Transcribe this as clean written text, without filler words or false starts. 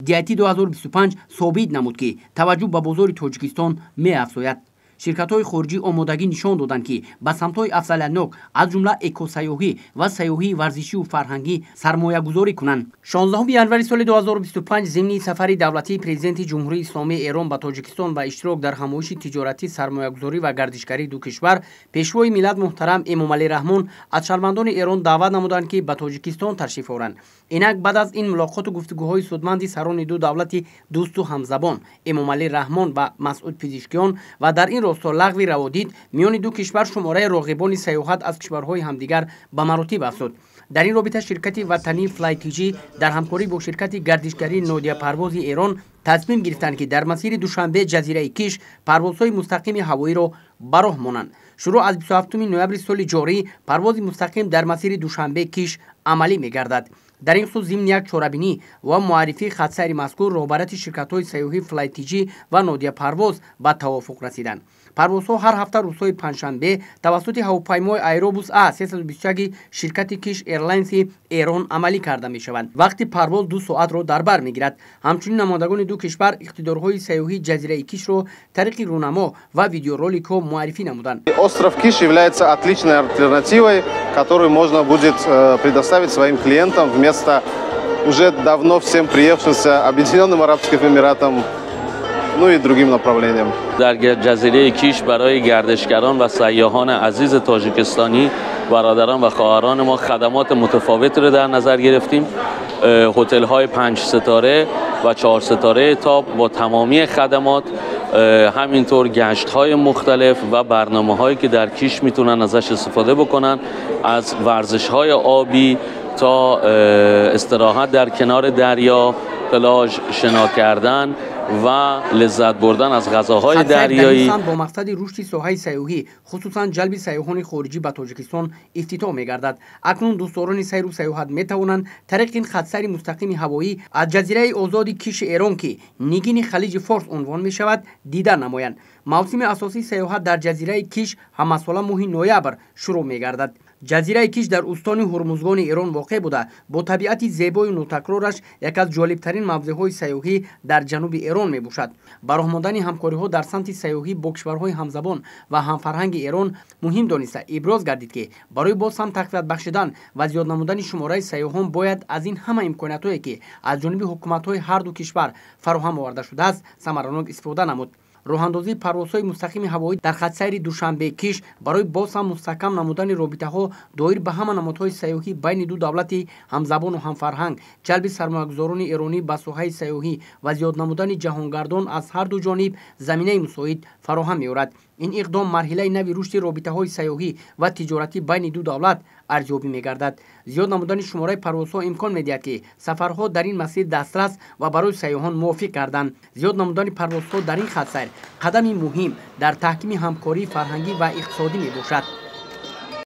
диати 2025 собит намуд ки таваҷҷӯҳ ба бозори тоҷикистон меафзояд. ширкатҳои хориҷӣ омодагӣ нишон доданд ки ба самтҳои афзалиятнок аз ҷумла экосаёҳӣ ва саёҳии варзишиву фарҳангӣ сармоягузорӣ кунанд. 16 январи соли 2025 зимни сафари давлатии президенти ҷумҳурии исломии Эрон ба Тоҷикистон ба иштирок дар ҳамоиши тиҷоратӣ, сармоягузорӣ ва гардишгарии ду кишвар, пешвои миллат муҳтарам Эмомалӣ Раҳмон аз шаҳрвандони Эрон даъват намуданд ки ба Тоҷикистон ташриф оранд. инак баъд аз ин мулоқоту гуфтугӯҳои судманди сарони ду давлати дӯсту ҳамзабон Эмомалӣ Раҳмон ва Масъуд Пизишкиён ва дар ин росто лағви раводид миёни ду кишвар шумораи роғибони саёҳат аз кишварҳои ҳамдигар ба маротиб афзуд. дар ин робита ширкати ватании FlyTG дар ҳамкорӣ бо ширкати гардишгарии Нодиапарвози Эрон тасмим гирифтанд ки дар масири Душанбе ҷазираи Киш парвозҳои мустақими ҳавоиро ба роҳ монанд. шуруъ аз 27 ноябри соли ҷорӣ парвози мустақим дар масири Душанбе Киш амалӣ мегардад. дар ин хусус зимни як чорабинӣ ва муаррифии хатсайри мазкур роҳбарати ширкатҳои саёҳӣ FlyTG ва Нодиапарвоз ба тавофуқ расиданд. парвозҳо ҳар ҳафта рӯзҳои панҷшанбе тавассути ҳавопаймои Аэробус А321 ширкати Киш Эрлайнси Эрон амалӣ карда мешаванд. вақти парвоз 2 соатро дар бар мегирад. ҳамчунин намоядагони ду кишвар иқтидорҳои саёҳии ҷазираи Кишро тариқи рӯнамо ва видеороликҳо муаррифӣ намуданд. Остров Киш является отличной альтернативой, которую можно будет предоставить своим клиентам вместо уже давно всем приевшимся Объединенным Арабским Эмиратам, ну и другим направлениям. در جزیره کیش برای گردشگران و سیاحان عزیز تاجیکستانی برادران و خواهران ما خدمات متفاوتی رو در نظر گرفتیم. هتل های 5 ستاره و 4 ستاره تاپ با تمامی خدمات، همینطور گشت های مختلف و برنامه هایی که در کیش میتونن ازش استفاده بکنن، از ورزش های آبی تا استراحت در کنار دریا، پلاژ شنا کردن و لذت بردن از غذاهای دریایی. با مقصد رشد ساحه سیاحی خصوصا جلب سیاحان خارجی به تاجیکستان افتتاح می‌گردد. اکنون دوستداران سیر و سیاحت می‌توانند طریق این خطسیر مستقیم هوایی از جزیره آزاد کیش ایران که نیگین خلیج فارس عنوان می‌شود دیدار نمایند. موسم اساسی سیاحت در جزیره کیش همساله ماه نوامبر شروع می‌گردد. جزیره کیش در استان هرمزگان ایران واقع بوده با طبیعت زیبای و نوتکرارش یک از جالبترین موضع‌های سیاحی در جنوب ایران میباشد. با راه ماندن همکاری‌ها در سمت سیاحی با کشورهای همزبان و همفرهنگ ایران مهم دانسته ابراز گردید که برای باز هم تقویت بخشیدن و زیاد نمودن شماره سیاحان باید از این همه امکانات‌هایی که از جانب حکومت‌های هر دو کشور فراهم آورده شده است ثمراناک استفاده نمود. راهاندازی پروازهای مستقیم هوایی در خطسیر دوشنبه کیش برای باز هم مستحکم نمودن رابطه‌ها دایر به همه نمادهای سیاحی بین دو دولت همزبان و همفرهنگ، جلب سرمایه‌گذاران ایرانی به ساحه سیاحی و زیاد نمودن جهانگردان از هر دو جانب زمینه مساعد فراهم می‌آورد. این اقدام مرحله نوی رشد رابطه‌های سیاحی و تجارتی بین دو دولت ارزیابی می‌گردد. زیاد نمودن شماره پروازها امکان می‌دهد که سفرها در این مسیر دسترس و برای سیاحان موافق کردند. زیاد نمودن پروازها در این خط سیر قدمی مهم در تحکیم همکاری فرهنگی و اقتصادی میباشد.